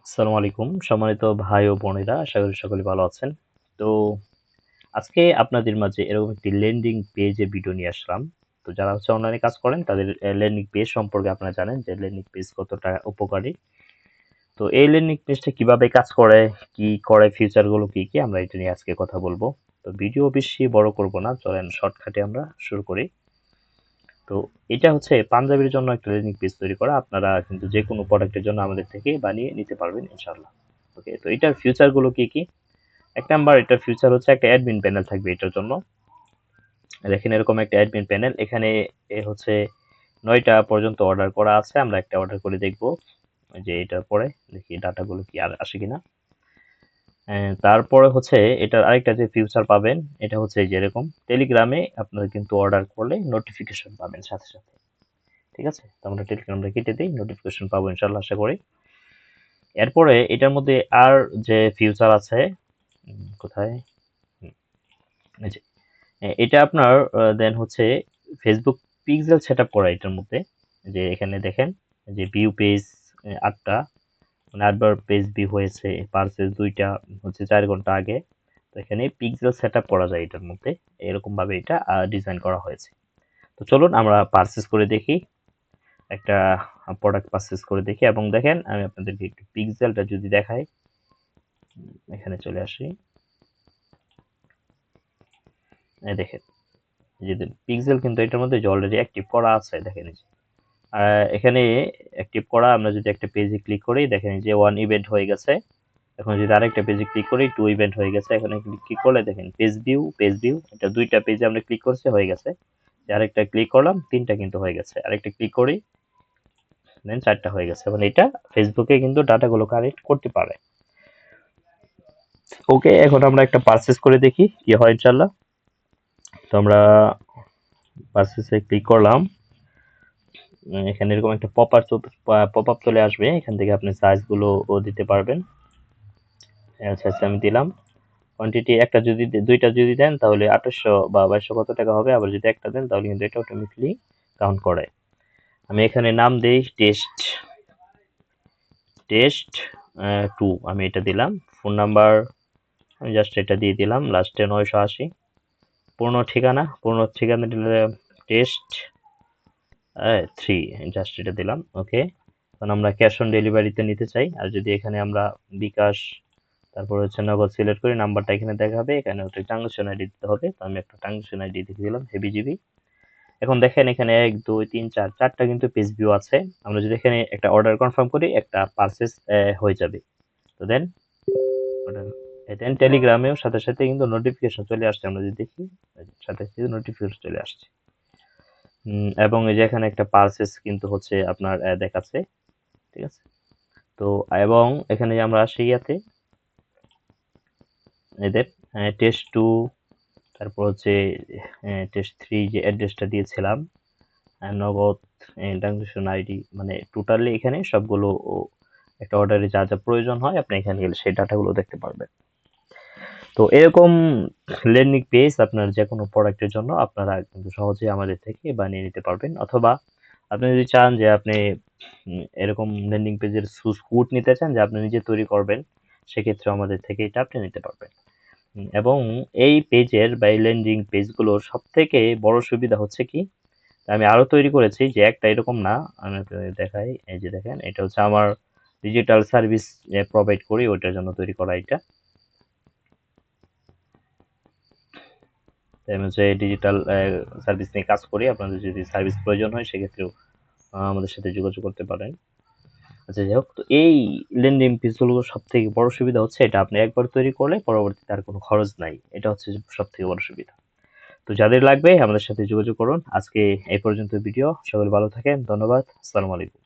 আসসালামু আলাইকুম সম্মানিত ভাই ও বোনেরা, আশা করি সকলে ভালো আছেন। তো আজকে আপনাদের মাঝে এরকম একটি ল্যান্ডিং পেজে ভিডিও নিয়ে আসলাম। তো যারা অনলাইনে কাজ করেন তাদের ল্যান্ডিং পেজ সম্পর্কে আপনারা জানেন যে ল্যান্ডিং পেজ কতটা উপকারী। তো এই ল্যান্ডিং পেজটা কিভাবে কাজ করে, কি করে, ফিচার গুলো কি কি, আমরা এটা নিয়ে আজকে কথা বলবো। তো ভিডিও বেশি বড় করব না, চলেন শর্টকাটে আমরা শুরু করি। তো এটা হচ্ছে পাঞ্জাবির জন্য একটা ল্যান্ডিং পেজ তৈরি করা। আপনারা কিন্তু যে কোনো প্রোডাক্টের জন্য আমাদের থেকে বানিয়ে নিতে পারবেন ইনশাআল্লাহ। ওকে, তো এটার ফিচার গুলো কি কি? এক নাম্বার, এটার ফিচার হচ্ছে একটা অ্যাডমিন প্যানেল থাকবে এটার জন্য। দেখেন এরকম একটা অ্যাডমিন প্যানেল, এখানে হচ্ছে 9টা পর্যন্ত অর্ডার করা আছে। আমরা একটা অর্ডার করে দেখবো যে এটার পরে দেখি ডাটাগুলো কি আর আসে কিনা। তারপরে হচ্ছে এটার আরেকটা যে ফিচার পাবেন, এটা হচ্ছে এই যে এরকম টেলিগ্রামে আপনারা কিন্তু অর্ডার করলে নোটিফিকেশন পাবেন সাথে সাথে। ঠিক আছে, তো আমরা টেলিগ্রামটা কেটে দিই, নোটিফিকেশন পাবো ইনশাল্লাহ আশা করি। এরপরে এটার মধ্যে আর যে ফিচার আছে, কোথায়, হুম, এই যে এটা আপনার দেন হচ্ছে ফেসবুক পিক্সেল সেটআপ করা এটার মধ্যে। যে এখানে দেখেন যে ভিউ পেজ 8টা, মানে 8বার পেজ ভিউ হয়েছে, পার্সেস 2টা হচ্ছে 4 ঘন্টা আগে। তো এখানে পিক্সেল সেটআপ করা যায় এটার মধ্যে, এরকম ভাবে এটা ডিজাইন করা হয়েছে। তো চলুন আমরা পারচেজ করে দেখি, একটা প্রোডাক্ট পারচেজ করে দেখি। এবং দেখেন আমি আপনাদেরকে একটু পিক্সেলটা যদি দেখাই, এখানে চলে আসি, এই দেখেন যে পিক্সেল কিন্তু এটার মধ্যে অলরেডি অ্যাক্টিভ করা আছে। দেখেন এই যে এখানে অ্যাক্টিভ করা, আমরা যদি একটা পেজে ক্লিক করি দেখেন যে 1 ইভেন্ট হয়ে গেছে। এখন যদি আরেকটা পেজে ক্লিক করি 2 ইভেন্ট হয়ে গেছে। এখানে ক্লিক করলে দেখেন পেজ ভিউ এটা 2টা পেজে আমরা ক্লিক করছি, হয়ে গেছে। আরেকটা ক্লিক করলাম, 3টা কিন্তু হয়ে গেছে। আরেকটা ক্লিক করি, দেন 4টা হয়ে গেছে। মানে এটা ফেসবুকে কিন্তু ডাটাগুলো কালেক্ট করতে পারে। ওকে, এখন আমরা একটা পারচেজ করে দেখি কি হয় ইনশাআল্লাহ। তো আমরা পারচেজে ক্লিক করলাম, এখানে এরকম একটা পপ আপ চলে আসবে। এখান থেকে আপনি সাইজ গুলো দিতে পারবেন। আচ্ছা আচ্ছা, আমি দিলাম। কোয়ান্টিটি একটা যদি 2টা যদি দেন তাহলে 2800 বা 2200 কত টাকা হবে। আবার যদি একটা দেন তাহলে কিন্তু এটা অটোমেটিকলি কাউন্ট করে। আমি এখানে নাম দেই টেস্ট 2, আমি এটা দিলাম। ফোন নাম্বার আমি জাস্ট এটা দিয়ে দিলাম, লাস্টে 980। পুরনো ঠিকানা দিলে টেস্ট 3, জাস্ট এটা দিলাম। ওকে, কারণ আমরা ক্যাশ অন ডেলিভারিতে নিতে চাই। আর যদি এখানে আমরা বিকাশ, তারপর হচ্ছে নগদ সিলেক্ট করি, নাম্বারটা এখানে দেখাবে, এখানে হচ্ছে ট্রানজাকশন আইডি দিতে হবে। তো আমি একটা ট্রানজাকশন আইডি দিয়ে দিলাম হেবিজিবি। এখন দেখেন এখানে 1 2 3 4 4টা কিন্তু পেজ ভিউ আছে। আমরা যদি এখানে একটা অর্ডার কনফার্ম করি, একটা পারচেজ হয়ে যাবে। তো দেন অর্ডার, দেন টেলিগ্রামেও সাথে সাথে কিন্তু নোটিফিকেশন চলে আসছে। আমরা যদি দেখি, সাথে সাথে নোটিফিকেশন চলে আসছে। এবং এই যে এখানে একটা পালসেস কিন্তু হচ্ছে আপনার দেখাচ্ছে। ঠিক আছে, তো এবং এখানে আমরা আসি ইয়াতে, এদের টেস্ট টু, তারপর হচ্ছে টেস্ট থ্রি যে অ্যাড্রেসটা দিয়েছিলাম, নগদ, ট্রানজাকশন আইডি, মানে টোটালি এখানে সবগুলো একটা অর্ডারে যা যা প্রয়োজন হয় আপনি এখানে গেলে সেই ডাটাগুলো দেখতে পারবেন। তো এরকম ল্যান্ডিং পেজ আপনার যে কোনো প্রোডাক্টের জন্য আপনারা কিন্তু সহজেই আমাদের থেকে বানিয়ে নিতে পারবেন। অথবা আপনি যদি চান যে আপনি এরকম ল্যান্ডিং পেজের সোর্স কোড নিতে চান যে আপনি নিজে তৈরি করবেন, সেক্ষেত্রে আমাদের থেকে এটা আপনি নিতে পারবেন। এবং এই পেজের বা এই ল্যান্ডিং পেজগুলোর সবথেকে বড় সুবিধা হচ্ছে কি, আমি আরো তৈরি করেছি যে একটা এরকম না, আমি আপনাদের দেখাই। এই যে দেখেন, এটা হচ্ছে আমার ডিজিটাল সার্ভিস প্রোভাইড করি ওইটার জন্য তৈরি করা এটা। আমি হচ্ছে ডিজিটাল সার্ভিস নিয়ে কাজ করি। আপনাদের যদি সার্ভিস প্রয়োজন হয় সেক্ষেত্রেও আমাদের সাথে যোগাযোগ করতে পারেন। আচ্ছা যাই হোক, তো এই ল্যান্ডিং পেজগুলোর সব থেকে বড় সুবিধা হচ্ছে এটা আপনি একবার তৈরি করলে পরবর্তীতে আর কোনো খরচ নাই। এটা হচ্ছে সব থেকে বড় সুবিধা। তো যাদের লাগবে আমাদের সাথে যোগাযোগ করুন। আজকে এই পর্যন্ত ভিডিও, সকলে ভালো থাকেন, ধন্যবাদ, আসসালামু আলাইকুম।